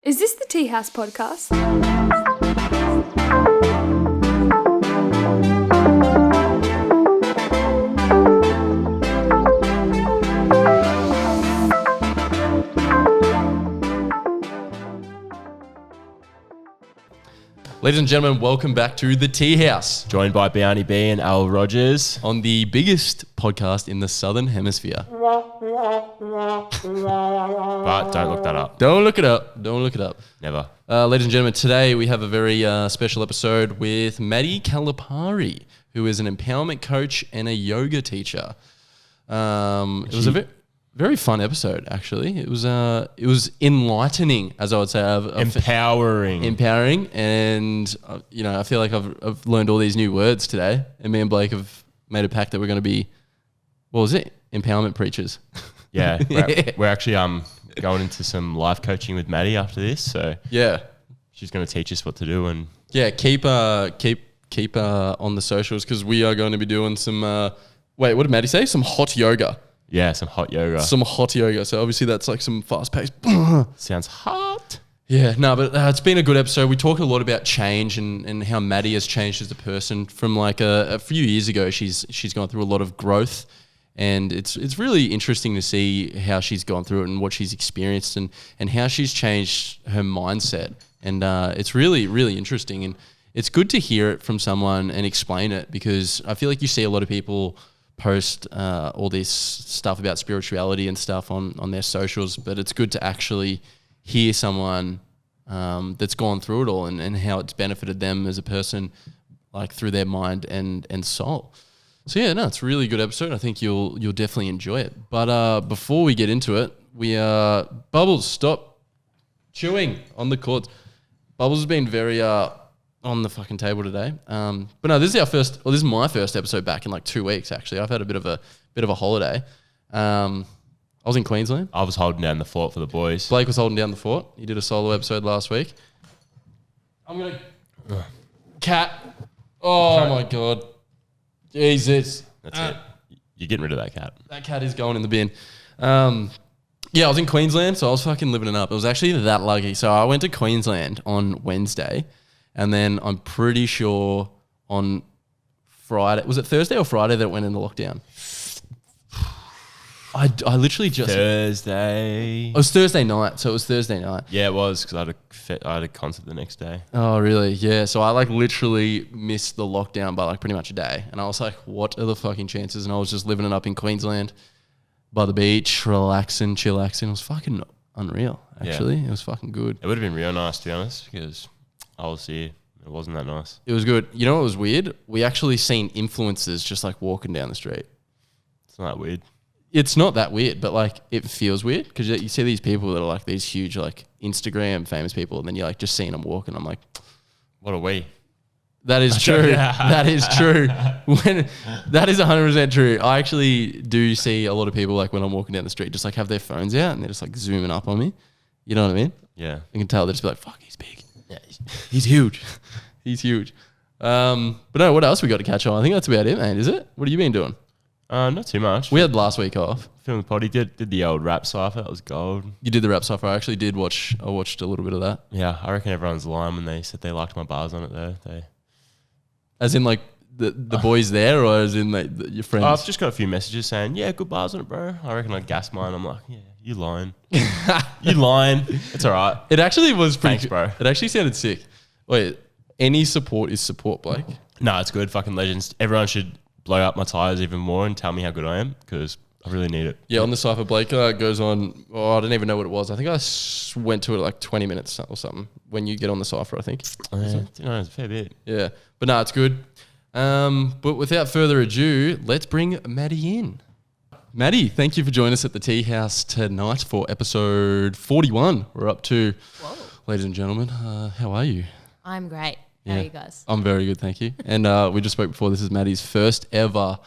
Is this the Teahouse podcast? Ladies and gentlemen, welcome back to the Teahouse. Joined by Bounty B and Al Rogers. On the biggest podcast in the Southern Hemisphere. But don't look that up. Don't look it up. Don't look it up. Never. Ladies and gentlemen, today we have a very special episode with Maddi Callipari, who is an empowerment coach and a yoga teacher. It was a very fun episode, actually. It was enlightening, as I would say. Empowering. Empowering, and I feel like I've learned all these new words today. And me and Blake have made a pact that we're going to be, what was it? Empowerment preachers. Yeah, we're actually going into some life coaching with Maddi after this. So yeah, she's going to teach us what to do, and keep on the socials, because we are going to be doing some. Wait, what did Maddi say? Some hot yoga. Yeah, some hot yoga. Some hot yoga. So obviously that's like some fast paced. Sounds hot. Yeah, no, but it's been a good episode. We talked a lot about change and how Maddi has changed as a person from like a few years ago. She's gone through a lot of growth, and it's really interesting to see how she's gone through it and what she's experienced and how she's changed her mindset. And it's really, really interesting. And it's good to hear it from someone and explain it, because I feel like you see a lot of people post all this stuff about spirituality and stuff on their socials, but it's good to actually hear someone that's gone through it all and how it's benefited them as a person, like through their mind and soul. So yeah, no, it's a really good episode. I think you'll definitely enjoy it. But before we get into it, Bubbles, stop chewing on the cords. Bubbles has been very on the fucking table today. But no, this is my first episode back in like 2 weeks, actually. I've had a bit of a holiday. I was in Queensland. I was holding down the fort for the boys. Blake was holding down the fort. He did a solo episode last week. I'm going to... Cat. Oh, my God. Jesus. That's it. You're getting rid of that cat. That cat is going in the bin. Yeah, I was in Queensland, so I was fucking living it up. It was actually that lucky. So I went to Queensland on Wednesday, and then I'm pretty sure on Friday... Was it Thursday or Friday that it went into lockdown? I literally just... Thursday. It was Thursday night, so it was Thursday night. Yeah, it was, because I had a concert the next day. Oh, really? Yeah. So I like literally missed the lockdown by like pretty much a day. And I was like, what are the fucking chances? And I was just living it up in Queensland by the beach, relaxing, chillaxing. It was fucking unreal, actually. Yeah. It was fucking good. It would have been real nice, to be honest, because I was here. It wasn't that nice. It was good. You know what was weird? We actually seen influencers just like walking down the street. It's not that weird. It's not that weird, but like it feels weird, because you see these people that are like these huge like Instagram famous people, and then you're like just seeing them walking. I'm like, what are we? That is true. That is true. That is 100% true. I actually do see a lot of people, like when I'm walking down the street, just like have their phones out and they're just like zooming up on me. You know what I mean? Yeah. You can tell. They just be like, fuck, he's big. Yeah, he's huge. He's huge. But no, what else we got to catch on? I think that's about it, man. Is it? What have you been doing? Not too much. We had last week off. Filmed the potty, did the old rap cipher. That was gold. You did the rap cipher. I actually did watch. I watched a little bit of that. Yeah, I reckon everyone's lying when they said they liked my bars on it though. As in like the boys there, or as in like your friends? I've just got a few messages saying, yeah, good bars on it, bro. I reckon I gassed mine. I'm like, yeah, you lying. You lying. It's all right. It actually was pretty... Thanks, bro. It actually sounded sick. Wait, any support is support, Blake. No, it's good. Fucking legends. Everyone should blow up my tires even more and tell me how good I am, because I really need it. Yeah, on the cypher, Blake goes on... Oh, I don't even know what it was. I think I went to it like 20 minutes or something when you get on the cypher, I think. It's a fair bit. Yeah, but no, it's good. But without further ado, let's bring Maddi in. Maddi, thank you for joining us at the Teahouse tonight for episode 41. We're up to... Whoa. Ladies and gentlemen, how are you? I'm great. How are you guys? I'm very good, thank you. And we just spoke before, this is Maddi's first ever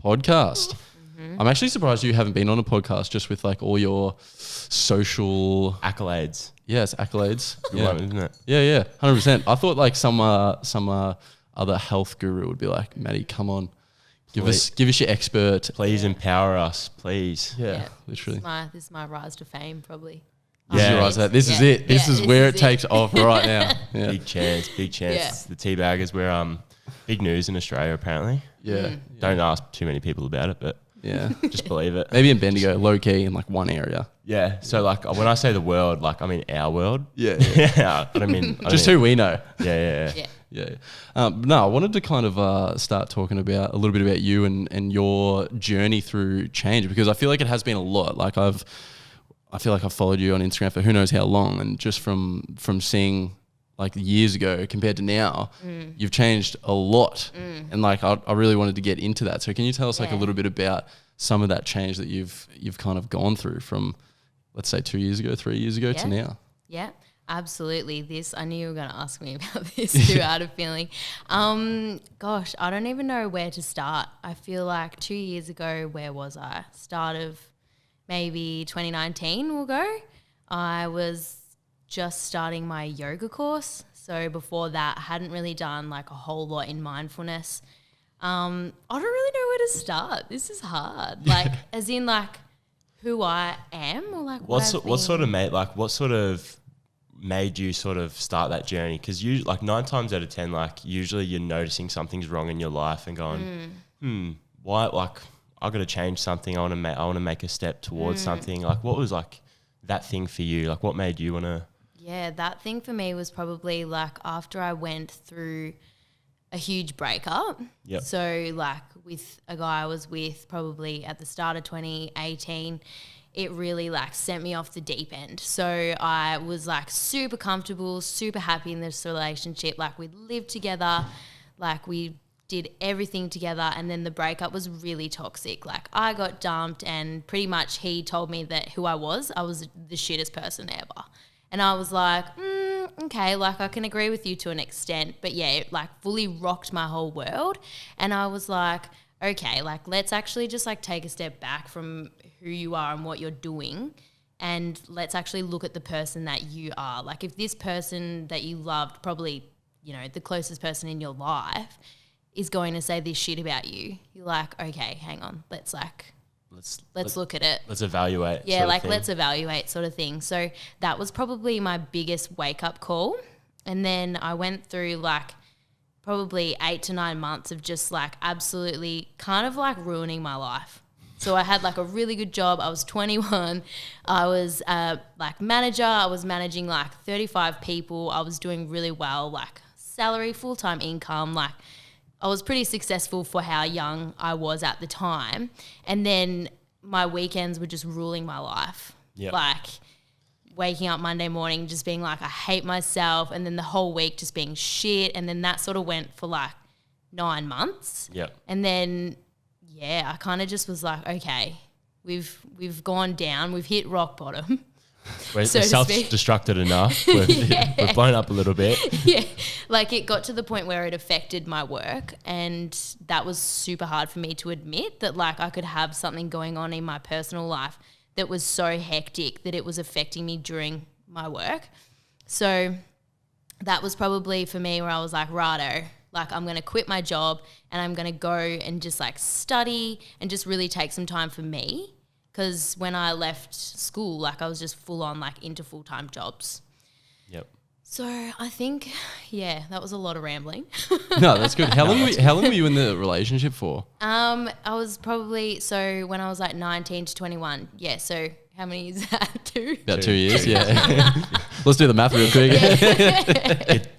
podcast. Mm-hmm. I'm actually surprised you haven't been on a podcast just with like all your social... Accolades. Yes, accolades. Yeah. Isn't it? Yeah, 100%. I thought like some other health guru would be like, Maddi, come on. Give us your expert. Please empower us, please. Yeah, literally. This is my rise to fame, probably. You realise that this is it. This is where it takes off right now. Yeah. Big chance. Yeah. The teabaggers were big news in Australia apparently. Yeah. Don't ask too many people about it, but Yeah. just believe it. Maybe in Bendigo, low key in like one area. Yeah. So like when I say the world, like I mean our world. Yeah. Yeah. I don't mean Just who we know. Yeah. Yeah. Yeah. No, I wanted to kind of start talking about a little bit about you and your journey through change, because I feel like it has been a lot. Like I feel like I've followed you on Instagram for who knows how long, and just from seeing like years ago compared to now, you've changed a lot. And like I really wanted to get into that. So can you tell us like a little bit about some of that change that you've kind of gone through from, let's say 2 years ago, 3 years ago to now? Yeah, absolutely. I knew you were going to ask me about this too, out of feeling. Gosh, I don't even know where to start. I feel like 2 years ago, where was I? Start of maybe 2019 we'll go. I was just starting my yoga course. So before that, I hadn't really done like a whole lot in mindfulness. I don't really know where to start. This is hard. Like, as in like who I am, or like What sort of made you sort of start that journey? Because you like 9 times out of 10, like usually you're noticing something's wrong in your life and going, why? Like I got to change something. I want to make a step towards something. Like what was like that thing for you? Like what made you want to? Yeah, that thing for me was probably like after I went through a huge breakup. Yep. So like with a guy I was with probably at the start of 2018, it really like sent me off the deep end. So I was like super comfortable, super happy in this relationship. Like we lived together, like we did everything together, and then the breakup was really toxic. Like I got dumped, and pretty much he told me that who I was the shittest person ever. And I was like, okay, like I can agree with you to an extent, but yeah, it like fully rocked my whole world. And I was like, okay, like let's actually just like take a step back from who you are and what you're doing, and let's actually look at the person that you are. Like if this person that you loved, probably, you know, the closest person in your life, is going to say this shit about you, you're like, okay, hang on, let's look at it. Let's evaluate. Yeah, like let's evaluate sort of thing. So that was probably my biggest wake up call. And then I went through like probably 8 to 9 months of just like absolutely kind of like ruining my life. So I had like a really good job. I was 21. I was like manager. I was managing like 35 people. I was doing really well, like salary, full-time income, like I was pretty successful for how young I was at the time. And then my weekends were just ruling my life. Yep. Like waking up Monday morning just being like, I hate myself. And then the whole week just being shit. And then that sort of went for like 9 months. Yep. And then, yeah, I kind of just was like, okay, we've gone down. We've hit rock bottom. We're so self-destructed enough. We've blown up a little bit. Yeah, like it got to the point where it affected my work, and that was super hard for me to admit that like I could have something going on in my personal life that was so hectic that it was affecting me during my work. So that was probably for me where I was like, righto, like I'm going to quit my job and I'm going to go and just like study and just really take some time for me. Because when I left school, like I was just full on like into full-time jobs. Yep. So I think, yeah, that was a lot of rambling. No, that's good. How long were you in the relationship for? I was probably, so when I was like 19 to 21. Yeah, so how many is that? 2? About 2 years, yeah. Let's do the math real quick.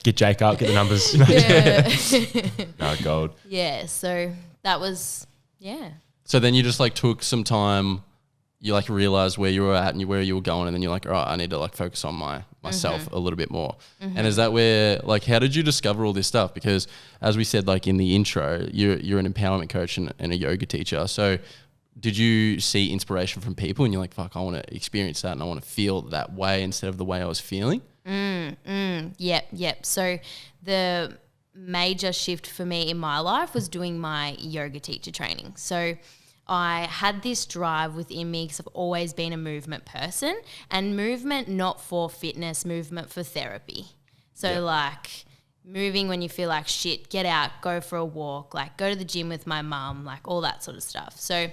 Get Jake up, get the numbers. Yeah. No, gold. Yeah, so that was, yeah. So then you just like took some time, you like realized where you were at and where you were going, and then you're like, all right, I need to like focus on myself a little bit more. And is that where, like, how did you discover all this stuff? Because as we said, like in the intro, you're an empowerment coach and a yoga teacher. So did you see inspiration from people and you're like, fuck, I want to experience that and I want to feel that way instead of the way I was feeling? Yep. So the major shift for me in my life was doing my yoga teacher training. So I had this drive within me because I've always been a movement person, and movement not for fitness, movement for therapy. So like moving when you feel like shit, get out, go for a walk, like go to the gym with my mum, like all that sort of stuff. So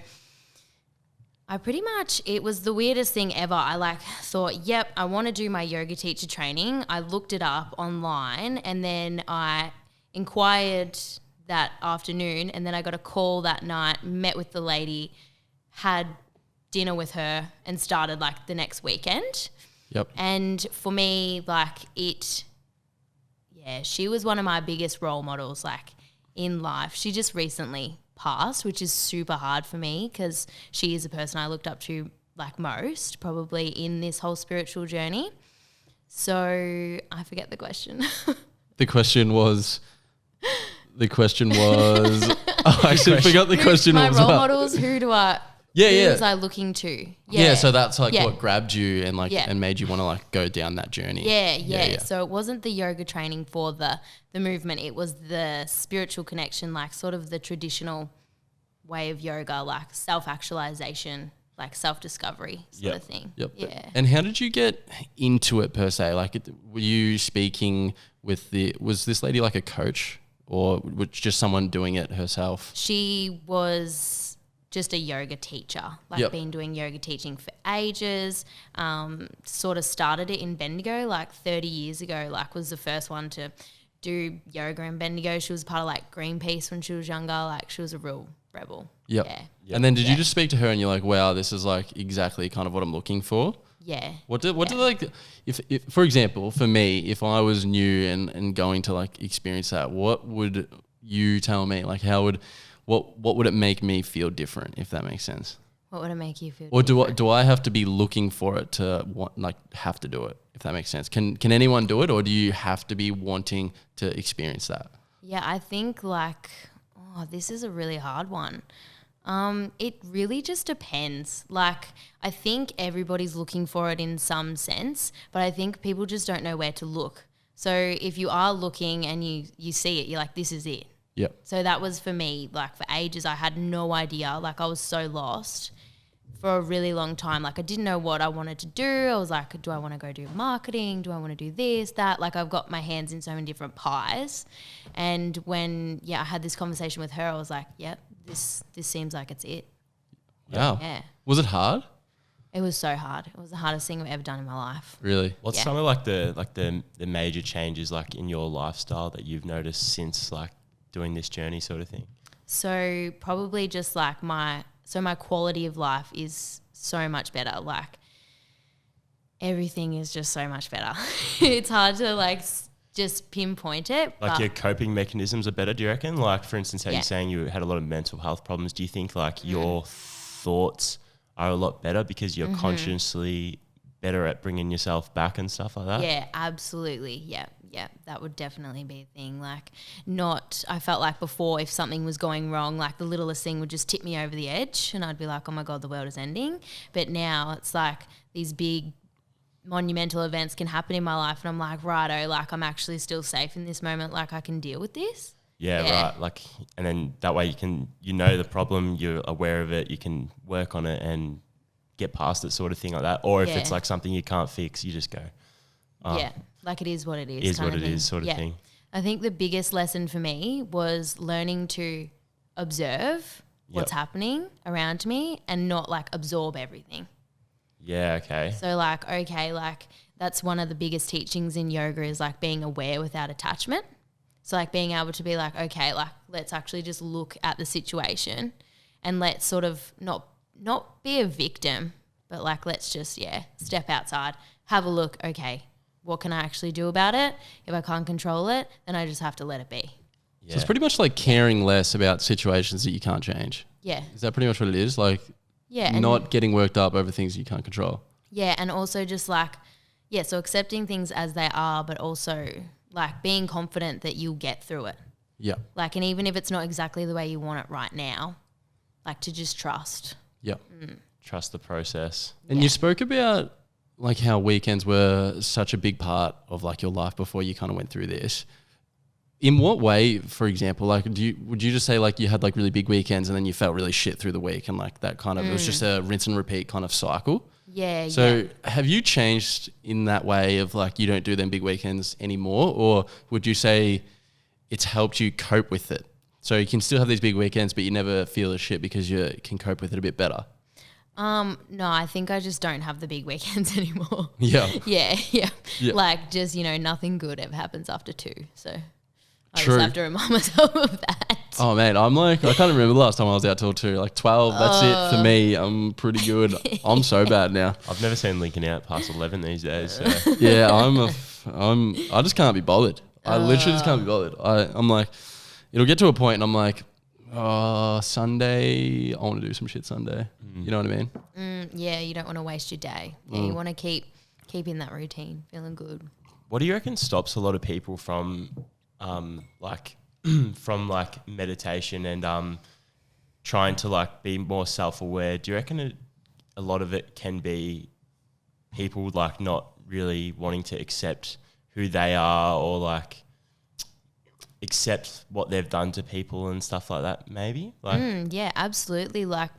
It was the weirdest thing ever. I thought, yep, I want to do my yoga teacher training. I looked it up online and then I inquired that afternoon and then I got a call that night, met with the lady, had dinner with her and started the next weekend. Yep. And for me, she was one of my biggest role models in life. She just recently passed, which is super hard for me because she is a person I looked up to most probably in this whole spiritual journey. So I forget the question. The question was I actually forgot the question my was role about. models, who Yeah. was I looking to? Yeah, so that's Yeah. what grabbed you and and made you want to go down that journey. Yeah. So it wasn't the yoga training for the movement. It was the spiritual connection, sort of the traditional way of yoga, self-actualization, self-discovery sort of thing. Yep. Yeah. And how did you get into it per se? Were you speaking with was this lady a coach or was just someone doing it herself? She was just a yoga teacher, been doing yoga teaching for ages, sort of started it in Bendigo 30 years ago, was the first one to do yoga in Bendigo. She was part of Greenpeace when she was younger, she was a real rebel. Yep. Yeah. And then did you just speak to her and you're like, wow, this is exactly kind of what I'm looking for? Yeah. What did if for example, for me, if I was new and going to experience that, what would you tell me? What would it make me feel different, if that makes sense? What would it make you feel Or different? do I have to be looking for it to have to do it, if that makes sense? Can anyone do it, or do you have to be wanting to experience that? Yeah, I think this is a really hard one. It really just depends. I think everybody's looking for it in some sense, but I think people just don't know where to look. So if you are looking and you see it, you're like, this is it. Yep. So that was for me, for ages, I had no idea. I was so lost for a really long time. I didn't know what I wanted to do. I was like, do I want to go do marketing? Do I want to do this, that? I've got my hands in so many different pies. And when, I had this conversation with her, I was like, yep, this seems like it's it. Wow. Yeah. Was it hard? It was so hard. It was the hardest thing I've ever done in my life. Really? What's some of the major changes in your lifestyle that you've noticed since doing this journey sort of thing? So probably just my quality of life is so much better. Everything is just so much better. It's hard to just pinpoint it. Your coping mechanisms are better, do you reckon? For instance, how you're saying you had a lot of mental health problems. Do you think your thoughts are a lot better because you're consciously better at bringing yourself back and stuff like that? Yeah, absolutely. Yeah, that would definitely be a thing. I felt before, if something was going wrong, the littlest thing would just tip me over the edge and I'd be like, oh my God, the world is ending. But now it's these big monumental events can happen in my life and I'm like, righto, I'm actually still safe in this moment. I can deal with this. Yeah, right. And then that way you know the problem, you're aware of it, you can work on it and get past it, sort of thing like that. Or if it's something you can't fix, you just go, it is what it is. Is what it is, sort of thing. I think the biggest lesson for me was learning to observe what's happening around me and not absorb everything. Yeah, okay. So that's one of the biggest teachings in yoga is being aware without attachment. So being able to be okay, let's actually just look at the situation and let's sort of not be a victim, but let's just, step outside, have a look, okay, what can I actually do about it? If I can't control it, then I just have to let it be. So it's pretty much caring less about situations that you can't change. Yeah. Is that pretty much what it is? Yeah. Not getting worked up over things you can't control. Yeah, and also just so accepting things as they are, but also being confident that you'll get through it. Yeah. And even if it's not exactly the way you want it right now, to just trust. Yeah. Trust the process. And you spoke about how weekends were such a big part of your life before you kind of went through this. In what way, for example, would you just say you had really big weekends and then you felt really shit through the week and that kind of, it was just a rinse and repeat kind of cycle? Yeah. So have you changed in that way of you don't do them big weekends anymore, or would you say it's helped you cope with it? So you can still have these big weekends, but you never feel as shit because you can cope with it a bit better. No, I think I just don't have the big weekends anymore. Yeah. Yeah. Yeah. Like just, nothing good ever happens after 2. So I True. just have to remind myself of that. Oh man, I can't remember the last time I was out till 2. Like 12, that's it for me. I'm pretty good. I'm so bad now. I've never seen Lincoln out past 11 these days. So. Yeah, I just can't be bothered. I literally just can't be bothered. I'm like, it'll get to a point and I'm like, Sunday, I want to do some shit Sunday. You know what I mean? Yeah, you don't want to waste your day. Yeah, you want to keep in that routine, feeling good. What do you reckon stops a lot of people from from meditation and trying to be more self-aware? Do you reckon a lot of it can be people not really wanting to accept who they are or accept what they've done to people and stuff like that, maybe? Yeah, absolutely. Like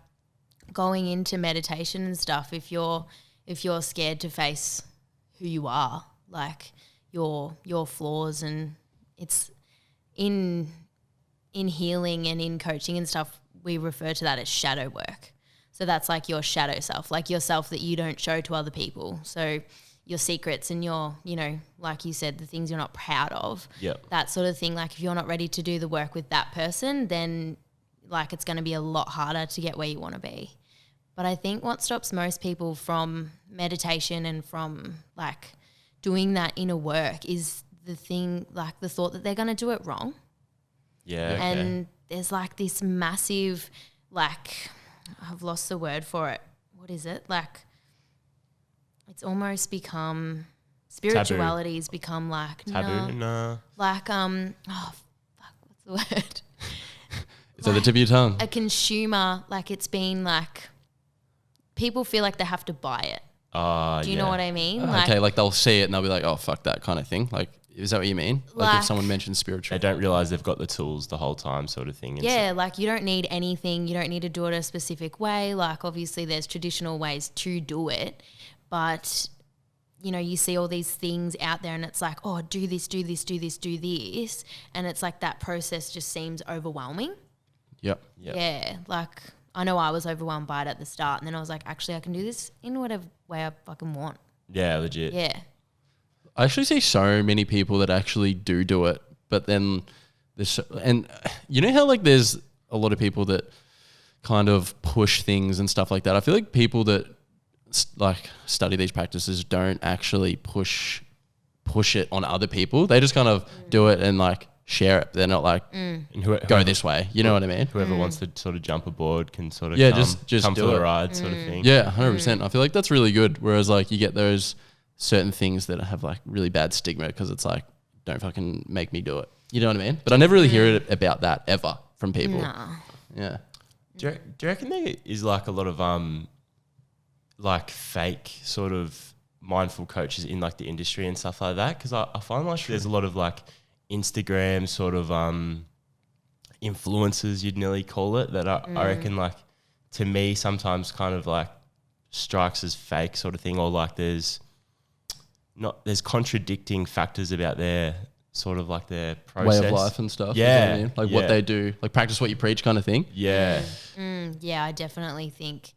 going into meditation and stuff, if you're scared to face who you are, like your flaws, and it's in healing and in coaching and stuff, we refer to that as shadow work. So that's like your shadow self, like yourself that you don't show to other people. So your secrets and your, like you said, the things you're not proud of, that sort of thing. Like if you're not ready to do the work with that person, then it's going to be a lot harder to get where you want to be. But I think what stops most people from meditation and from doing that inner work is the thing, the thought that they're going to do it wrong. Yeah. Okay. And there's this massive, I've lost the word for it. What is it? It's almost become, spirituality's become taboo. No. what's the word? Is that the tip of your tongue? A consumer, it's been people feel like they have to buy it. Do you know what I mean? Okay, they'll see it and they'll be like, oh, fuck that kind of thing. Is that what you mean? If someone mentions spiritual. They don't realise they've got the tools the whole time sort of thing. Yeah, you don't need anything. You don't need to do it a specific way. Obviously there's traditional ways to do it. But, you see all these things out there and it's oh, do this, do this, do this, do this. And it's that process just seems overwhelming. Yep. Yeah, I know I was overwhelmed by it at the start, and then I was like, actually, I can do this in whatever way I fucking want. Yeah, legit. Yeah. I actually see so many people that actually do it, but then and you know how there's a lot of people that kind of push things and stuff like that. I feel like people that study these practices don't actually push it on other people. They just kind of do it and share it. They're not and go this way. You know what I mean? Whoever wants to sort of jump aboard can sort of just come do for the it. ride sort of thing. Yeah, 100%. I feel like that's really good. Whereas you get those certain things that have really bad stigma because it's don't fucking make me do it. You know what I mean? But I never really hear it about that ever from people. No. Yeah. Do you reckon there is a lot of fake sort of mindful coaches in the industry and stuff like that? Because I find there's a lot of Instagram sort of influencers, you'd nearly call it, that I reckon to me sometimes kind of strikes as fake sort of thing, or there's contradicting factors about their sort of their process. Way of life and stuff. Yeah. You know what I mean? What they do, practice what you preach kind of thing. Yeah. Yeah, I definitely think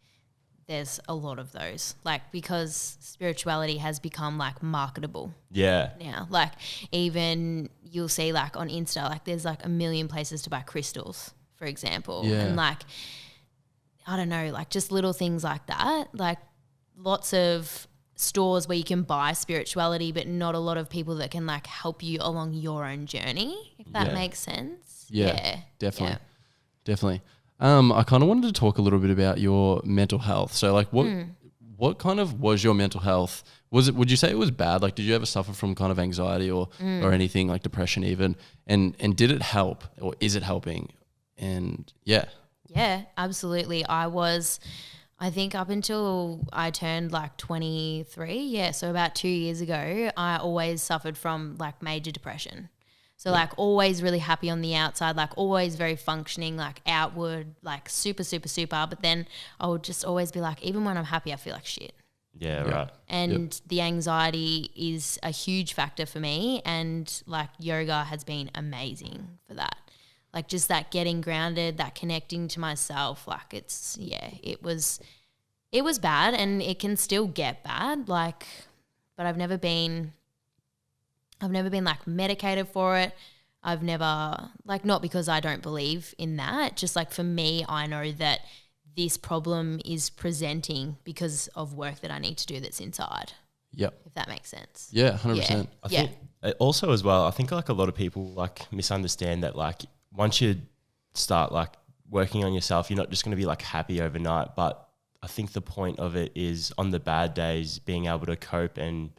there's a lot of those, because spirituality has become marketable. Yeah. Now, even you'll see on Insta, there's a million places to buy crystals, for example. Yeah. And I don't know, just little things like that. Lots of stores where you can buy spirituality, but not a lot of people that can help you along your own journey, if that makes sense. Yeah. Definitely. Yeah. Definitely. I kind of wanted to talk a little bit about your mental health. So what kind of was your mental health? Would you say it was bad? Did you ever suffer from kind of anxiety or anything depression even? And did it help, or is it helping? And yeah. Yeah, absolutely. I think up until I turned 23, so about 2 years ago, I always suffered from major depression. So always really happy on the outside, always very functioning, outward, super, super, super. But then I would just always be even when I'm happy, I feel like shit. Yeah, right. And the anxiety is a huge factor for me. And yoga has been amazing for that. Just that getting grounded, that connecting to myself, it it was bad and it can still get bad. Like, but I've never been like medicated for it. I've never, like, not because I don't believe in that. Just like for me, I know that this problem is presenting because of work that I need to do that's inside. Yep. If that makes sense. Yeah, 100%. I think also as well, I think like a lot of people like misunderstand that like once you start like working on yourself, you're not just going to be like happy overnight. But I think the point of it is on the bad days, being able to cope and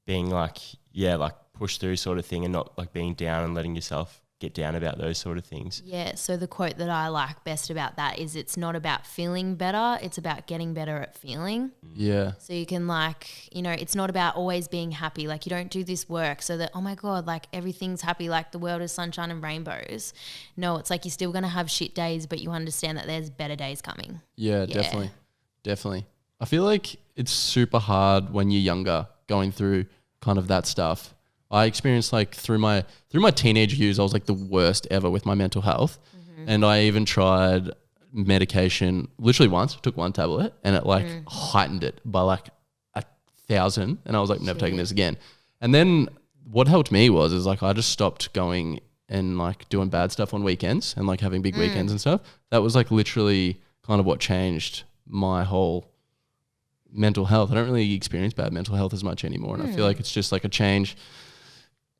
being like, like push through sort of thing and not like being down and letting yourself get down about those sort of things. Yeah, so the quote that I like best about that is it's not about feeling better, it's about getting better at feeling. Yeah. So you can like, you know, it's not about always being happy. Like you don't do this work so that, oh my God, like everything's happy, like the world is sunshine and rainbows. No, it's like you're still going to have shit days, but you understand that there's better days coming. Yeah, definitely. I feel like it's super hard when you're younger going through kind of that stuff. I experienced like through my teenage years, I was like the worst ever with my mental health. And I even tried medication literally once, took one tablet and it like heightened it by like 1,000. And I was like, never taking this again. And then what helped me is like I just stopped going and like doing bad stuff on weekends and like having big weekends and stuff. That was like literally kind of what changed my whole mental health. I don't really experience bad mental health as much anymore. And I feel like it's just like a change.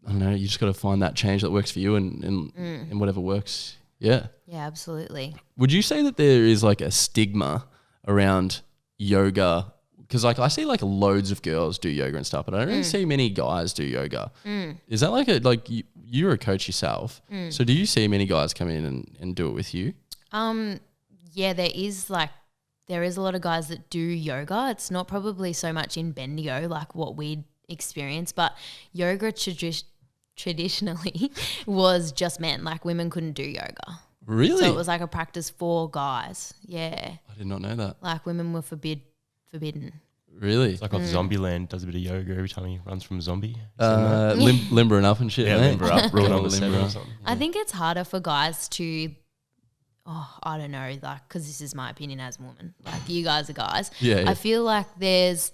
I don't know, you just got to find that change that works for you and whatever works. Yeah. Yeah, absolutely. Would you say that there is like a stigma around yoga? Because like I see like loads of girls do yoga and stuff, but I don't really see many guys do yoga. Is that like you're a coach yourself. So do you see many guys come in and do it with you? Yeah, there is a lot of guys that do yoga. It's not probably so much in Bendigo like what we'd experience, but yoga traditionally was just men. Like women couldn't do yoga. Really? So it was like a practice for guys. Yeah. I did not know that. Like women were forbidden. Really? It's like off Zombieland does a bit of yoga every time he runs from a zombie. Limbering up and shit. Yeah, mate. limber up, Real number limber 7 or up. something. I think it's harder for guys to, I don't know, like, because this is my opinion as a woman. Like, you guys are guys. Yeah. I feel like there's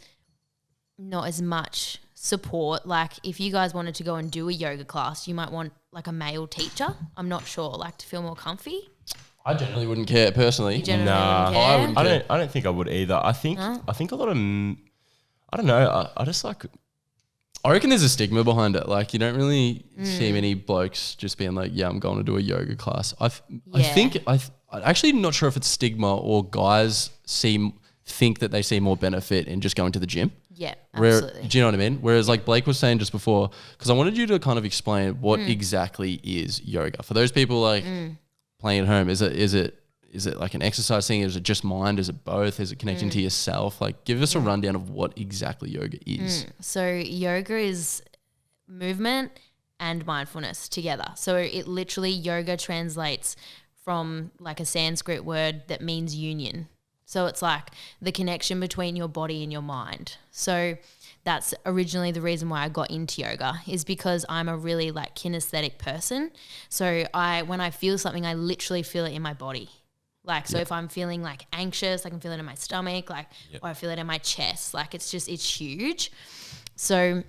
not as much support. Like, if you guys wanted to go and do a yoga class, you might want, like, a male teacher. I'm not sure, like, to feel more comfy. I generally wouldn't care personally. You generally Nah, wouldn't care? I wouldn't I don't think I would either. I think a lot of I don't know. I just like. I reckon there's a stigma behind it. Like you don't really see many blokes just being like, "Yeah, I'm going to do a yoga class." I think I'm actually not sure if it's stigma or guys think that they see more benefit in just going to the gym. Yeah, absolutely. Do you know what I mean? Whereas like Blake was saying just before, because I wanted you to kind of explain what exactly is yoga for those people like playing at home. Is it like an exercise thing? Is it just mind? Is it both? Is it connecting to yourself? Like give us a rundown of what exactly yoga is. So yoga is movement and mindfulness together. So it literally, yoga translates from like a Sanskrit word that means union. So it's like the connection between your body and your mind. So that's originally the reason why I got into yoga, is because I'm a really like kinesthetic person. So when I feel something, I literally feel it in my body. Like, so if I'm feeling like anxious, I can feel it in my stomach, like, or I feel it in my chest. Like it's huge. So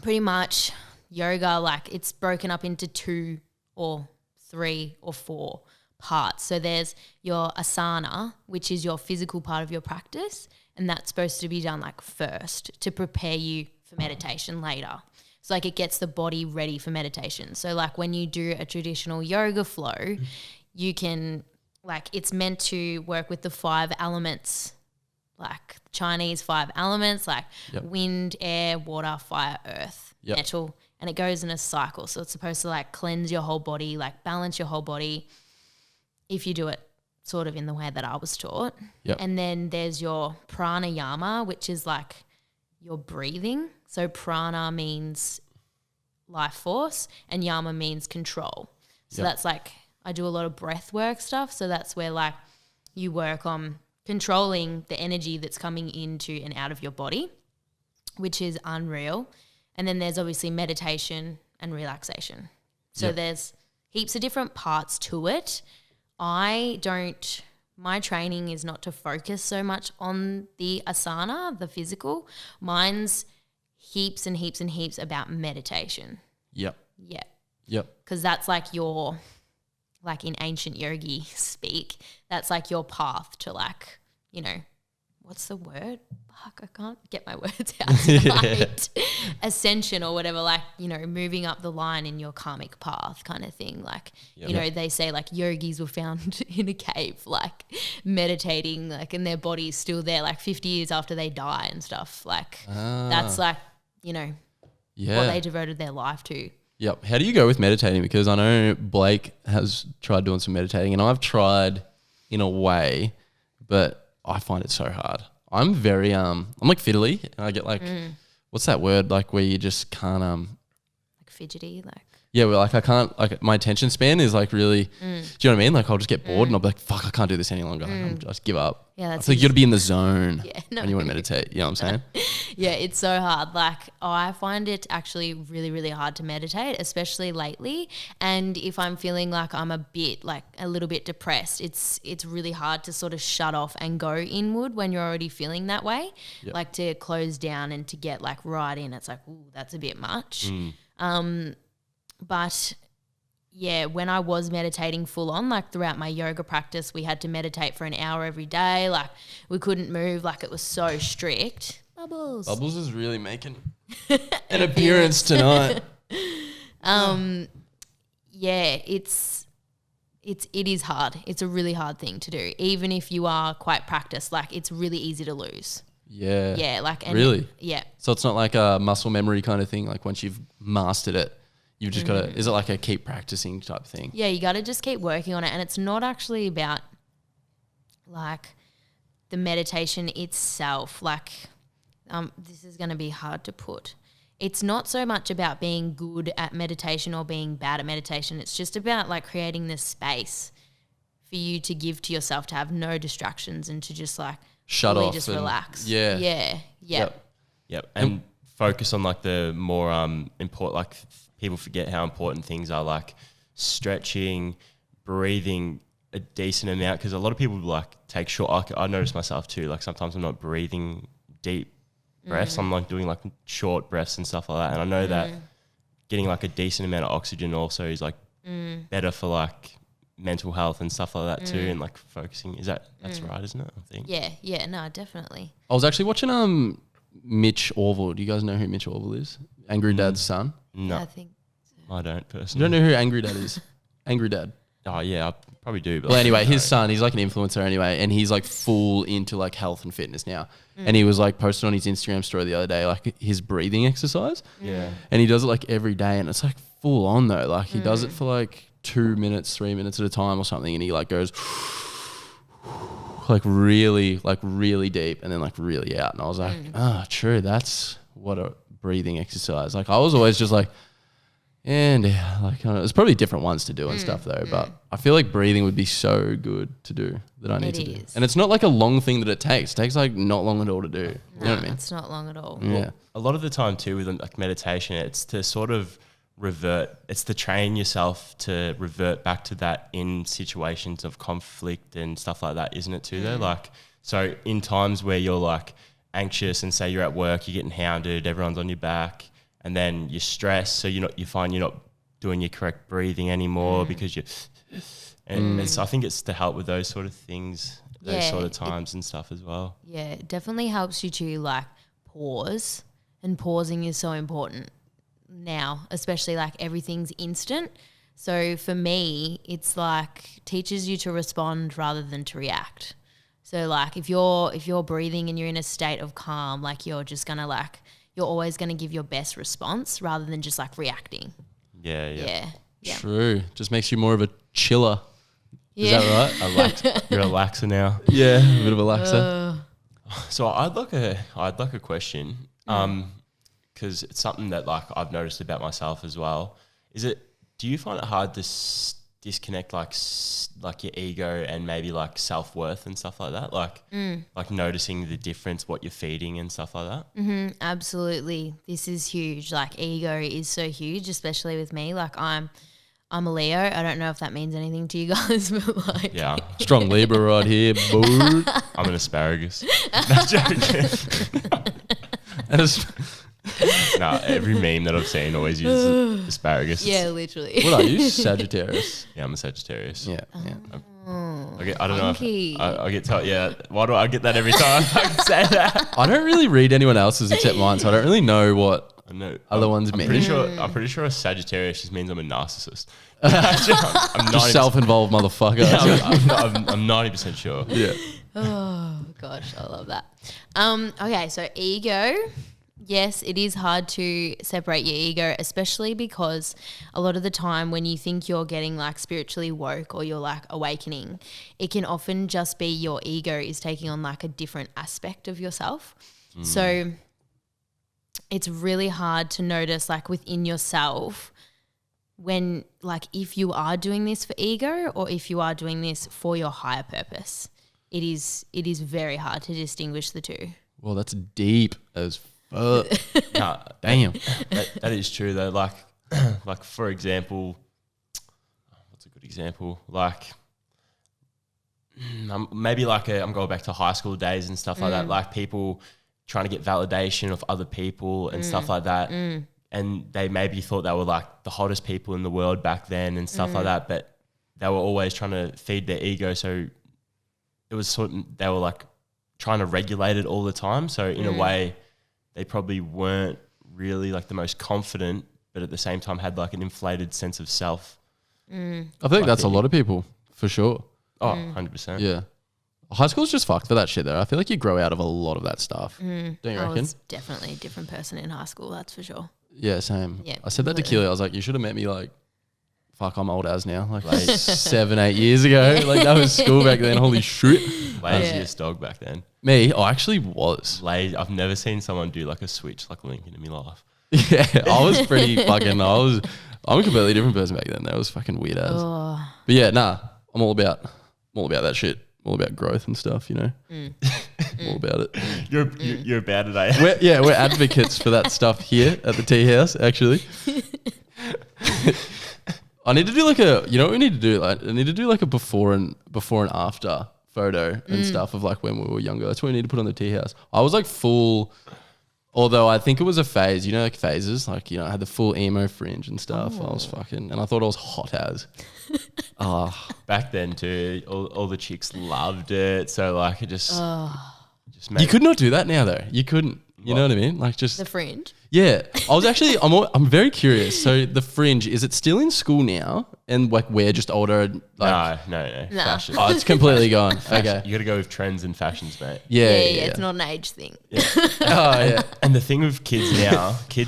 pretty much yoga, like it's broken up into 2 or 3 or 4 parts. So there's your asana, which is your physical part of your practice. And that's supposed to be done like first to prepare you for meditation later. So like it gets the body ready for meditation. So like when you do a traditional yoga flow, you can, like, it's meant to work with the 5 elements, like Chinese 5 elements, like wind, air, water, fire, earth, metal, and it goes in a cycle. So it's supposed to like cleanse your whole body, like balance your whole body if you do it sort of in the way that I was taught. And then there's your pranayama, which is like your breathing. So prana means life force and yama means control. So that's like, I do a lot of breath work stuff. So that's where like you work on controlling the energy that's coming into and out of your body, which is unreal. And then there's obviously meditation and relaxation. So there's heaps of different parts to it. I don't my training is not to focus so much on the asana, the physical. Mine's heaps and heaps and heaps about meditation. Yep. Yeah. Yep. Because that's like your, like in ancient yogi speak, that's like your path to like, you know, what's the word? Fuck, I can't get my words out tonight. Ascension or whatever, like, you know, moving up the line in your karmic path kind of thing. Like, you know, they say like yogis were found in a cave, like meditating, like, and their body's still there like 50 years after they die and stuff. Like, that's like, you know, what they devoted their life to. Yep. How do you go with meditating? Because I know Blake has tried doing some meditating and I've tried in a way, but I find it so hard. I'm very I'm like fiddly and I get like what's that word like where you just can't like fidgety, like yeah, well, like I can't, like my attention span is like really, do you know what I mean? Like I'll just get bored and I'll be like, fuck, I can't do this any longer. I'll just give up. Yeah, that's I think you got to be in the zone no. when you want to meditate. You know what I'm saying? Yeah, it's so hard. Like I find it actually really, really hard to meditate, especially lately. And if I'm feeling like I'm like a little bit depressed, it's really hard to sort of shut off and go inward when you're already feeling that way. Yep. Like to close down and to get like right in. It's like, ooh, that's a bit much. But yeah, when I was meditating full on, like throughout my yoga practice, we had to meditate for an hour every day. Like we couldn't move, like it was so strict. Bubbles. Bubbles is really making an appearance tonight. Yeah, it is hard. It's a really hard thing to do. Even if you are quite practiced, like it's really easy to lose. Yeah. Yeah, like really? Yeah. So it's not like a muscle memory kind of thing. Like once you've mastered it, you've just got to, is it like a keep practicing type thing? Yeah, you got to just keep working on it. And it's not actually about like the meditation itself. Like this is going to be hard to put. It's not so much about being good at meditation or being bad at meditation. It's just about like creating this space for you to give to yourself, to have no distractions and to just like shut really off just and relax. Yeah. Yeah. Yep. And focus on like the more important, like people forget how important things are, like stretching, breathing a decent amount, because a lot of people like take short, I notice myself too, like sometimes I'm not breathing deep breaths, I'm like doing like short breaths and stuff like that, and I know that getting like a decent amount of oxygen also is like better for like mental health and stuff like that too, and like focusing, that's right, isn't it? I think. Yeah, no, definitely. I was actually watching Mitch Orville. Do you guys know who Mitch Orville is? Angry Dad's son? No, I think so. I don't You personally. don't know who Angry Dad is? Angry Dad. Oh yeah, I probably do. But Well, anyway, I don't his know. son, he's like an influencer anyway, and he's like full into like health and fitness now. And he was like posted on his Instagram story the other day, like his breathing exercise. Yeah. And he does it like every day, and it's like full on though. Like he does it for like 2 minutes, 3 minutes at a time or something, and he like goes like really deep and then like really out. And I was like, true, that's what a breathing exercise. Like I was always just like, and yeah, like I don't know, there's probably different ones to do and stuff though, but I feel like breathing would be so good to do that I need It to do. is. And it's not like a long thing that it takes. It takes like not long at all to do. You know what I mean? It's not long at all. Yeah. A lot of the time too with like meditation, it's to sort of it's to train yourself to revert back to that in situations of conflict and stuff like that, isn't it too though? Like, so in times where you're like anxious and say you're at work, you're getting hounded, everyone's on your back, and then you're stressed, so you find you're not doing your correct breathing anymore because and I think it's to help with those sort of things, those sort of times and stuff as well. Yeah, it definitely helps you to like pause, and pausing is so important now, especially like everything's instant. So for me, it's like teaches you to respond rather than to react. So like if you're breathing and you're in a state of calm, like you're always going to give your best response rather than just like reacting. Yeah. True. Just makes you more of a chiller. Is that right? You're a relaxer now. Yeah, a bit of a laxer. So I'd like a question, because it's something that like I've noticed about myself as well. Do you find it hard to disconnect like your ego and maybe like self-worth and stuff like that? Like noticing the difference, what you're feeding and stuff like that? Absolutely. This is huge. Like ego is so huge, especially with me. Like I'm I'm a Leo. I don't know if that means anything to you guys, but like, Yeah. Strong Libra right here, boo. I'm an asparagus. No, joking. And it's, No, every meme that I've seen always uses asparagus. yeah, literally. what are you? Sagittarius. Yeah, I'm a Sagittarius. Yeah. Yeah. I don't know Funky. if I get told. Yeah, why do I get that every time I can say that? I don't really read anyone else's except mine, so I don't really know what I know. other ones I'm mean. pretty sure a Sagittarius just means I'm a narcissist. I'm Just 90%, self-involved motherfucker. I'm 90% sure. Yeah. Oh gosh, I love that. Okay, so ego. Yes, it is hard to separate your ego, especially because a lot of the time when you think you're getting like spiritually woke or you're like awakening, it can often just be your ego is taking on like a different aspect of yourself. So it's really hard to notice like within yourself when like if you are doing this for ego or if you are doing this for your higher purpose. It is very hard to distinguish the two. Well, that's deep as fuck. Nah, Damn. that is true though. Like, like for example, what's a good example? Like, maybe like I'm going back to high school days and stuff like that. Like people trying to get validation of other people and stuff like that. And they maybe thought they were like the hottest people in the world back then and stuff like that. But they were always trying to feed their ego. So it was they were like trying to regulate it all the time. So in a way, they probably weren't really like the most confident, but at the same time had like an inflated sense of self. I think that's a lot of people, for sure. Oh, 100%. Yeah. High school's just fucked for that shit though. I feel like you grow out of a lot of that stuff. Don't you I reckon? was definitely a different person in high school, that's for sure. Yeah, same. Yeah, I said that to completely. Keely. I was like, you should have met me like, fuck, I'm old as now. Like 7, 8 years ago. Like that was school back then. Holy shit. Laziest dog back then. Me? I actually was. Lazy. I've never seen someone do like a switch like Lincoln in my life. Yeah, I was pretty fucking, I'm a completely different person back then. That was fucking weird as. Oh, But yeah, nah, I'm all about that shit. All about growth and stuff, you know. All about it. You're about it, eh? We're advocates for that stuff here at the Teahouse, actually. I need to do like you know what we need to do? Like, I need to do like a before and after photo and stuff of like when we were younger. That's what we need to put on the Teahouse. I was like full, although I think it was a phase, you know, like phases, like, you know, I had the full emo fringe and stuff. I was fucking, and I thought I was hot as. Back then too, all the chicks loved it. So like it just made You could not do that now though. You couldn't. You know what I mean? Like just the fringe. yeah. I was actually I'm very curious. So the fringe, is it still in school now? And like we're just older. Like, no. Nah. Fashion. oh, it's completely gone. Okay. You got to go with trends and fashions, mate. Yeah. It's not an age thing. Oh yeah. And the thing with kids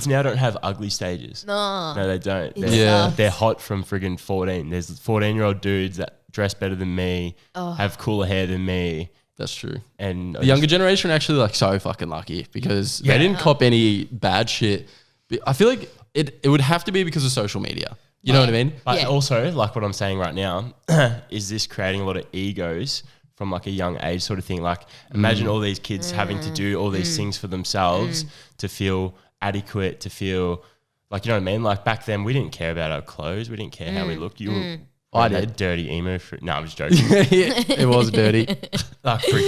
now don't have ugly stages. No. No, they don't. It Yeah. sucks. They're hot from friggin' 14. There's 14-year-old dudes that dress better than me, have cooler hair than me. That's true. And The younger generation are actually like so fucking lucky because they didn't cop any bad shit. But I feel like it would have to be because of social media. You know what I mean? But Yeah. also, like what I'm saying right now, is this creating a lot of egos from like a young age sort of thing? Like imagine all these kids having to do all these things for themselves to feel adequate, to feel like, you know what I mean? Like back then we didn't care about our clothes. We didn't care how we looked. You were I that did. dirty emo. No, I'm just joking. It was dirty. Like for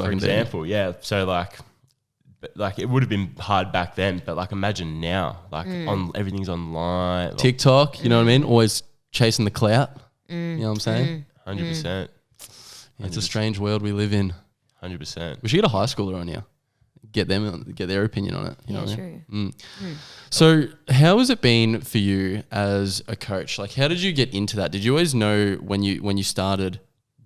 fucking example, yeah. So like it would have been hard back then, but like imagine now, like everything's online. TikTok, you know what I mean? Always chasing the clout. You know what I'm saying? 100%. It's a strange world we live in. 100%. We should get a high schooler on here. Get their opinion on it. You know Yeah, what I mean? true. So how has it been for you as a coach? Like how did you get into that? Did you always know when you started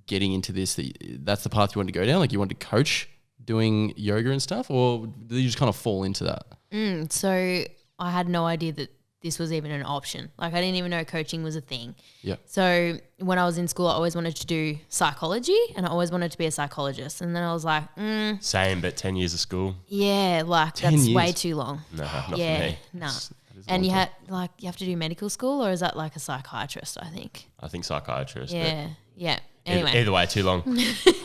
getting into this that's the path you wanted to go down? Like you wanted to coach doing yoga and stuff, or did you just kind of fall into that? So I had no idea that this was even an option. Like I didn't even know coaching was a thing. Yeah. So when I was in school, I always wanted to do psychology and I always wanted to be a psychologist. And then I was like, Same, but 10 years of school. yeah, like 10 that's years. way too long. No, not for Yeah, me. no. And you have to do medical school, or is that like a psychiatrist? I think. I think psychiatrist. Yeah, yeah. But Anyway, either way, too long.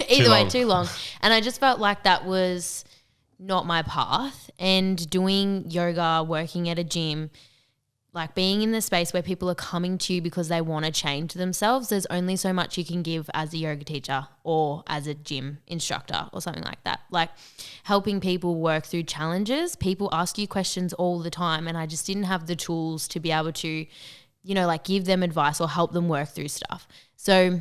either way, long. too long. And I just felt like that was not my path. And doing yoga, working at a gym, like being in the space where people are coming to you because they want to change themselves, there's only so much you can give as a yoga teacher or as a gym instructor or something like that. Like helping people work through challenges, people ask you questions all the time, and I just didn't have the tools to be able to, you know, like give them advice or help them work through stuff. So,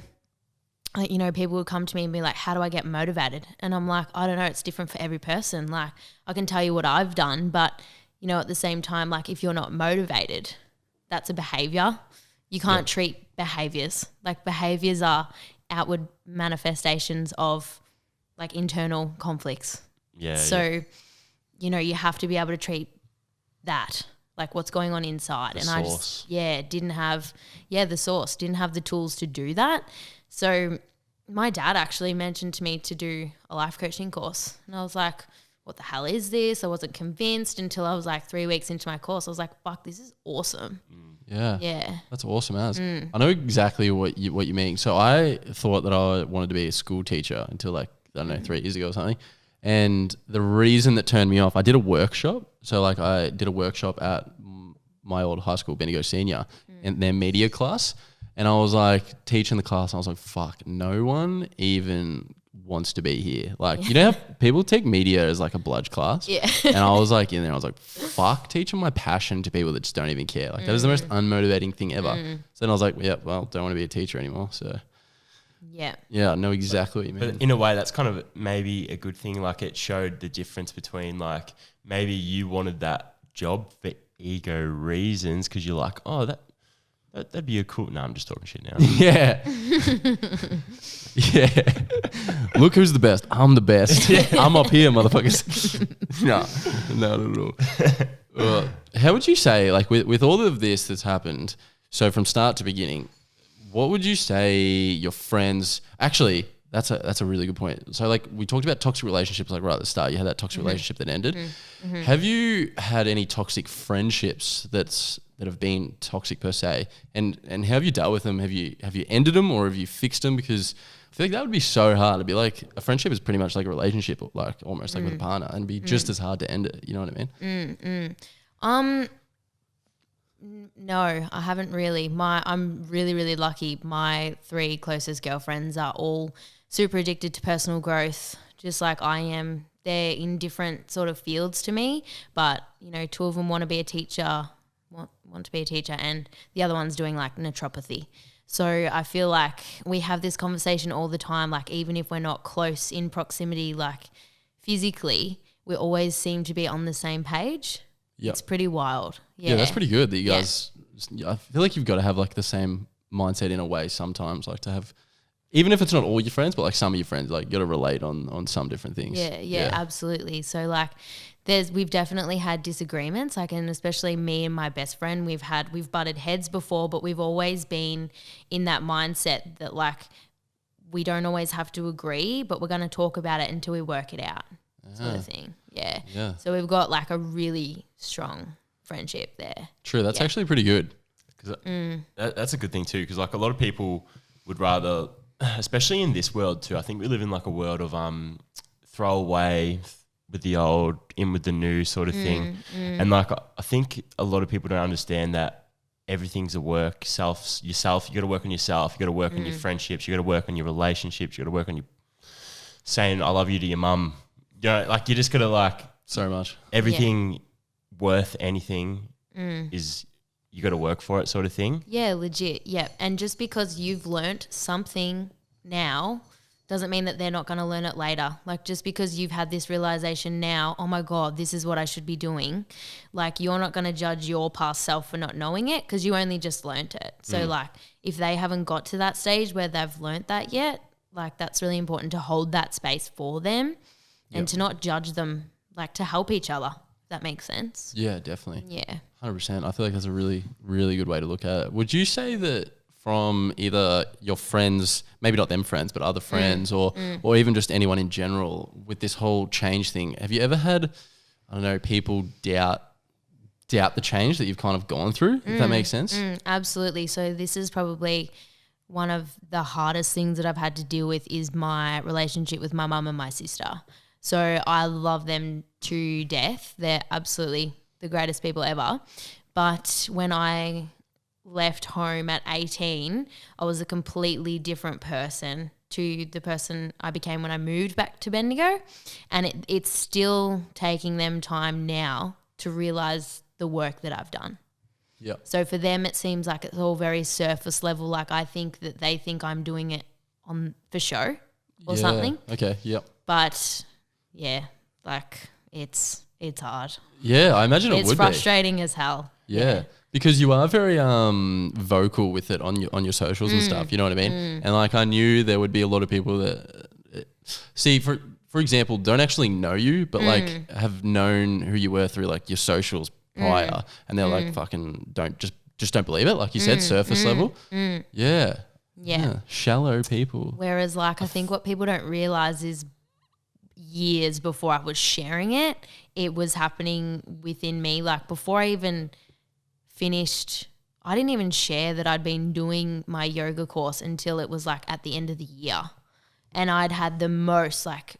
you know, people would come to me and be like, how do I get motivated? And I'm like, I don't know, it's different for every person. Like I can tell you what I've done, but you know, at the same time, like if you're not motivated, that's a behavior. You can't treat behaviors. Like behaviors are outward manifestations of like internal conflicts. Yeah. So, you know, you have to be able to treat that, like what's going on inside. The and source. I just, didn't have, the source, didn't have the tools to do that. So my dad actually mentioned to me to do a life coaching course. And I was like, what the hell is this? I wasn't convinced until I was like 3 weeks into my course. I was like, fuck, this is awesome. Yeah. Yeah. That's awesome as. I know exactly what you mean. So I thought that I wanted to be a school teacher until like, I don't know, 3 years ago or something. And the reason that turned me off, I did a workshop. So like I did a workshop at my old high school, Bendigo Senior, in their media class. And I was like teaching the class. And I was like, fuck, no one even wants to be here. Like, you know how people take media as like a bludge class? Yeah. And I was like in there, I was like, fuck, teaching my passion to people that just don't even care. Like that is the most unmotivating thing ever. So then I was like, yeah, well, don't want to be a teacher anymore. So yeah, I know exactly what you mean. But in a way, that's kind of maybe a good thing. Like it showed the difference between like maybe you wanted that job for ego reasons because you're like, oh, that'd be a cool. No, I'm just talking shit now. Yeah. Yeah. Look who's the best. I'm the best. I'm up here, motherfuckers. No, not at all. How would you say, like with all of this that's happened, so from start to beginning, what would you say your friends, actually, that's a really good point. So like we talked about toxic relationships like right at the start. You had that toxic relationship that ended. Have you had any toxic friendships that have been toxic per se? And how have you dealt with them? Have you ended them or have you fixed them? Because I feel like that would be so hard. It'd be like a friendship is pretty much like a relationship, like almost like with a partner, and it'd be just as hard to end it. You know what I mean? No, I haven't really. I'm really, really lucky. My 3 closest girlfriends are all super addicted to personal growth, just like I am. They're in different sort of fields to me, but you know, 2 of them want to be a teacher, want to be a teacher, and the other one's doing like naturopathy. So I feel like we have this conversation all the time, like even if we're not close in proximity, like physically, we always seem to be on the same page. Yep. It's pretty wild. Yeah, that's pretty good that you guys, I feel like you've got to have like the same mindset in a way sometimes, like to have, even if it's not all your friends, but like some of your friends, like you got to relate on some different things. Yeah, absolutely. So like we've definitely had disagreements, like, and especially me and my best friend, we've butted heads before, but we've always been in that mindset that like we don't always have to agree, but we're going to talk about it until we work it out, sort of thing. Yeah. So we've got like a really strong friendship there. True. That's actually pretty good. Cause that's a good thing too, because like a lot of people would rather, especially in this world too, I think we live in like a world of throw away with the old, in with the new sort of thing. And like I think a lot of people don't understand that everything's a work. Yourself, you got to work on yourself. You got to work on your friendships. You got to work on your relationships. You got to work on your saying I love you to your mum. You know, like you just got to like so much. Everything worth anything is you got to work for it, sort of thing. Yeah, legit. Yeah, and just because you've learnt something now doesn't mean that they're not going to learn it later. Like just because you've had this realization now, oh my God, this is what I should be doing. Like you're not going to judge your past self for not knowing it because you only just learnt it. So like if they haven't got to that stage where they've learnt that yet, like that's really important to hold that space for them and to not judge them, like to help each other. If that makes sense. Yeah, definitely. Yeah. 100%. I feel like that's a really, really good way to look at it. Would you say that from either your friends, maybe not them friends, but other friends or even just anyone in general with this whole change thing, have you ever had, I don't know, people doubt the change that you've kind of gone through, if that makes sense? Absolutely. So this is probably one of the hardest things that I've had to deal with is my relationship with my mum and my sister. So I love them to death. They're absolutely the greatest people ever. But when I left home at 18, I was a completely different person to the person I became when I moved back to Bendigo. And it's still taking them time now to realise the work that I've done. Yeah. So for them, it seems like it's all very surface level. Like I think that they think I'm doing it for show or something. Okay. Yep. But yeah, like it's hard. Yeah, I imagine it It's would frustrating as hell. be. Yeah. Because you are very vocal with it on your socials and stuff, you know what I mean? And like I knew there would be a lot of people that see for example, don't actually know you, but like have known who you were through like your socials prior, and they're like fucking just don't believe it, like you said, surface level. Yeah. Shallow people. Whereas like I think what people don't realize is years before I was sharing it, it was happening within me. Like before I even finished, I didn't even share that I'd been doing my yoga course until it was like at the end of the year. And I'd had the most like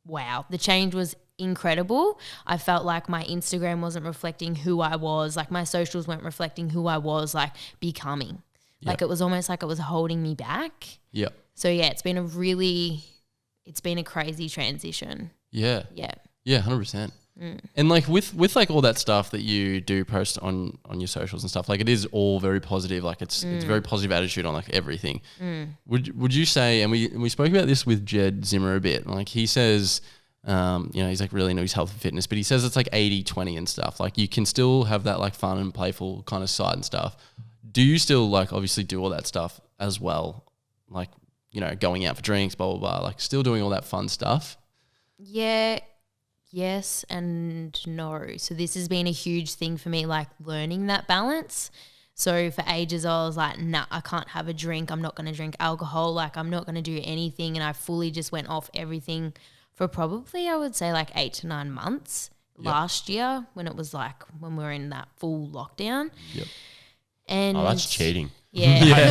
wow, the change was incredible. I felt like my Instagram wasn't reflecting who I was, like my socials weren't reflecting who I was like becoming. Like it was almost like it was holding me back. Yeah. So yeah, it's been a crazy transition. Yeah. Yeah. Yeah, 100%. And like with like all that stuff that you do post on your socials and stuff, like it is all very positive. Like it's very positive attitude on like everything. Would you say, and we spoke about this with Jed Zimmer a bit, like he says, he's like really into his health and fitness, but he says it's like 80-20 and stuff. Like you can still have that like fun and playful kind of side and stuff. Do you still like obviously do all that stuff as well? Like, going out for drinks, blah, blah, blah, like still doing all that fun stuff? Yeah. Yes and no. So this has been a huge thing for me, like learning that balance. So for ages I was like, nah, I can't have a drink. I'm not going to drink alcohol. Like I'm not going to do anything. And I fully just went off everything for probably, I would say like 8 to 9 months last year when it was like when we were in that full lockdown. Yep. And that's cheating. Yeah.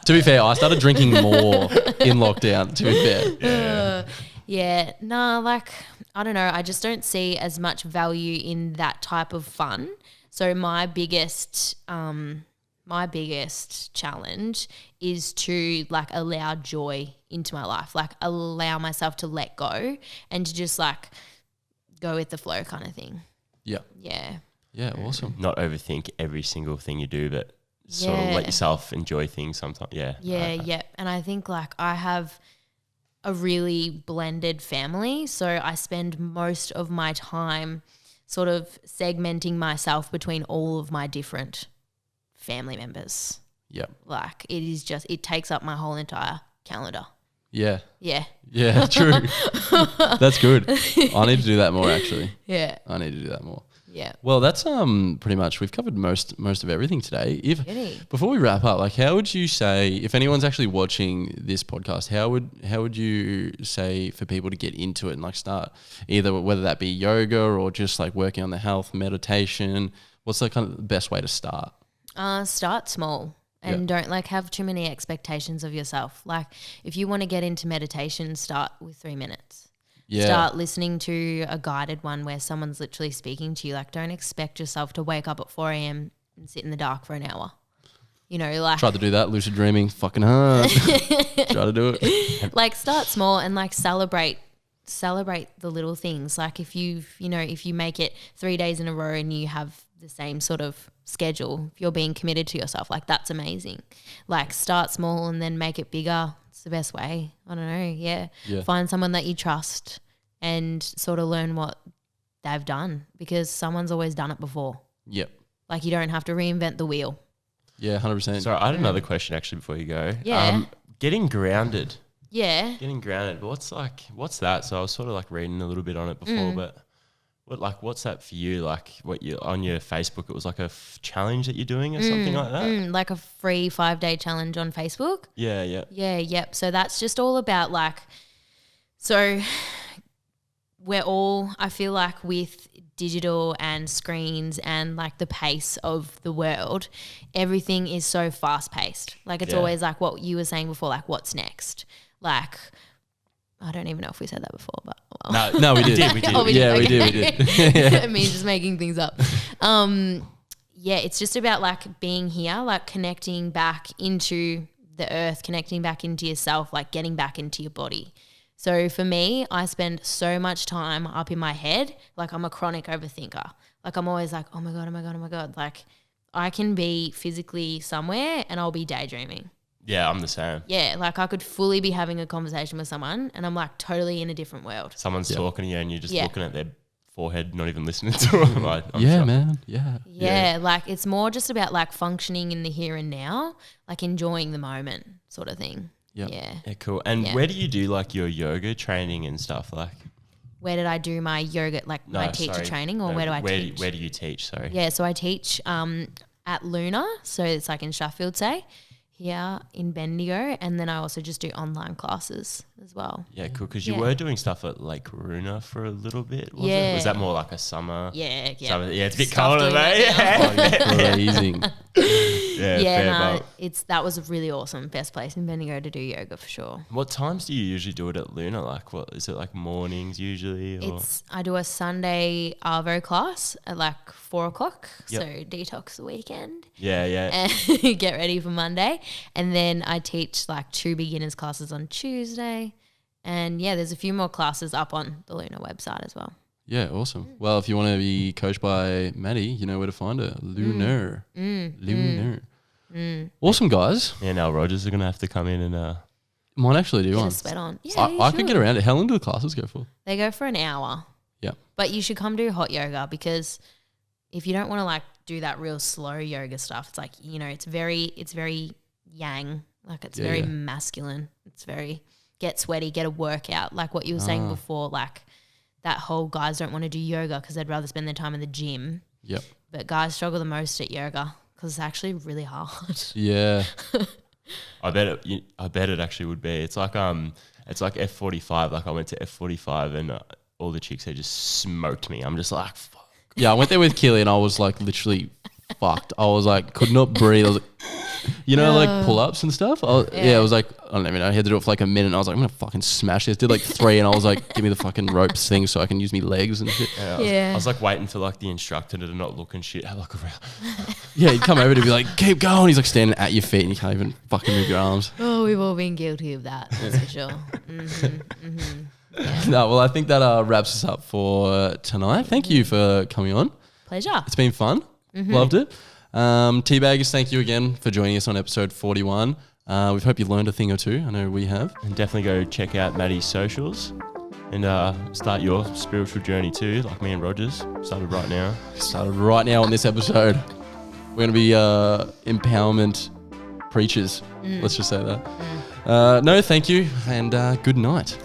To be fair, I started drinking more in lockdown, to be fair. Yeah, no, like, I don't know. I just don't see as much value in that type of fun. So my biggest challenge is to like allow joy into my life, like allow myself to let go and to just like go with the flow kind of thing. Yeah. Yeah. Yeah, awesome. Not overthink every single thing you do, but sort of let yourself enjoy things sometimes. Yeah. Yeah. And I think like I have a really blended family. So I spend most of my time sort of segmenting myself between all of my different family members. Yeah. Like it takes up my whole entire calendar. Yeah. Yeah. Yeah, true. That's good. I need to do that more actually. Yeah. I need to do that more. Yeah. Well, that's pretty much, we've covered most of everything today. Really? Before we wrap up, like how would you say, if anyone's actually watching this podcast, how would you say for people to get into it and like start either whether that be yoga or just like working on the health, meditation? What's the kind of the best way to start? Start small and don't like have too many expectations of yourself. Like if you want to get into meditation, start with 3 minutes. Yeah. Start listening to a guided one where someone's literally speaking to you. Like don't expect yourself to wake up at 4 a.m. and sit in the dark for an hour. Like Try to do that. Lucid dreaming, fucking hard. Try to do it. like start small and like celebrate the little things. Like if you make it 3 days in a row and you have the same sort of schedule, if you're being committed to yourself, like that's amazing. Like start small and then make it bigger. It's the best way. I don't know. Yeah. Find someone that you trust and sort of learn what they've done because someone's always done it before. Yep. Like you don't have to reinvent the wheel. Yeah, 100%. Sorry, I had another question actually before you go. Yeah. Getting grounded. Yeah. Getting grounded. What's that? So I was sort of like reading a little bit on it before, but what's that for you? Like what you on your Facebook, it was like a challenge that you're doing or something like that? Like a free 5-day challenge on Facebook. Yeah. Yep. So that's just all about like, so we're all, I feel like with digital and screens and like the pace of the world, everything is so fast paced. Like it's always like what you were saying before, like what's next? Like I don't even know if we said that before, but well. No, we did. We did. Oh, we Yeah, we okay. did. Me just making things up. Yeah, it's just about like being here, like connecting back into the earth, connecting back into yourself, like getting back into your body. So for me, I spend so much time up in my head. Like I'm a chronic overthinker. Like I'm always like, oh my God, oh my God, oh my God. Like I can be physically somewhere and I'll be daydreaming. Yeah, I'm the same. Yeah, like I could fully be having a conversation with someone and I'm like totally in a different world. Someone's talking to you and you're just Yeah. looking at their forehead, not even listening to them. I'm Yeah, shocked. man. Yeah. Yeah, like it's more just about like functioning in the here and now, like enjoying the moment sort of thing. Yep. Yeah. Yeah, cool. And Yeah. where do you do like your yoga training and stuff? Like, Where did I do my yoga, like my teacher training, or No, where do I teach? Where do you teach? Sorry. Yeah, so I teach at Luna, so it's like in Sheffield, say, here in Bendigo, and then I also just do online classes as well. Yeah, cool. Because you Yeah. were doing stuff at Lake Runa for a little bit, was it? Yeah. Was that more like a summer? Yeah, yeah. Summer, yeah, it's a bit Stop colder, doing mate. that now. Yeah, Amazing. yeah, fair no, bump. that was a really awesome, best place in Bendigo to do yoga for sure. What times do you usually do it at Luna? Like, what is it like mornings usually? Or? I do a Sunday Arvo class at like 4:00, Yep. so detox the weekend. Yeah, yeah. And get ready for Monday. And then I teach like 2 beginners classes on Tuesday. And yeah, there's a few more classes up on the Luna website as well. Yeah, awesome. Well, if you want to be coached by Maddie, you know where to find her. Lunar. Lunar. Awesome, guys. Me and Al Rogers are going to have to come in and Might actually do Get one. a sweat on. Yeah, you I could should. get around it. How long do the classes go for? They go for an hour. Yeah. But you should come do hot yoga, because if you don't want to like do that real slow yoga stuff, it's like, you know, it's very yang. Like it's Yeah, very yeah. masculine. It's very get sweaty, get a workout. Like what you were saying before, like that whole guys don't want to do yoga because they'd rather spend their time in the gym. Yep. But guys struggle the most at yoga because it's actually really hard. Yeah. I bet it actually would be. It's like F45. Like I went to F45 and all the chicks there just smoked me. I'm just like, fuck. Yeah, I went there with Keely and I was like literally fucked. I was like, could not breathe. I was like, you know, like pull-ups and stuff. I was like, I don't even know. I had to do it for like a minute and I was like, I'm going to fucking smash this. Did like 3 and I was like, give me the fucking ropes thing so I can use me legs and shit. I was like waiting for like the instructor to not look and shit. Have a look around. Yeah, he'd come over to be like, keep going. He's like standing at your feet and you can't even fucking move your arms. Oh, we've all been guilty of that. That's for sure. No, well, I think that wraps us up for tonight. Thank you for coming on. Pleasure. It's been fun. Loved it. Teabaggers, thank you again for joining us on episode 41. We hope you learned a thing or two. I know we have. And definitely go check out Maddie's socials and start your spiritual journey too, like me and Rogers. Started right now. Started right now on this episode. We're going to be empowerment preachers. Let's just say that. No, thank you and good night.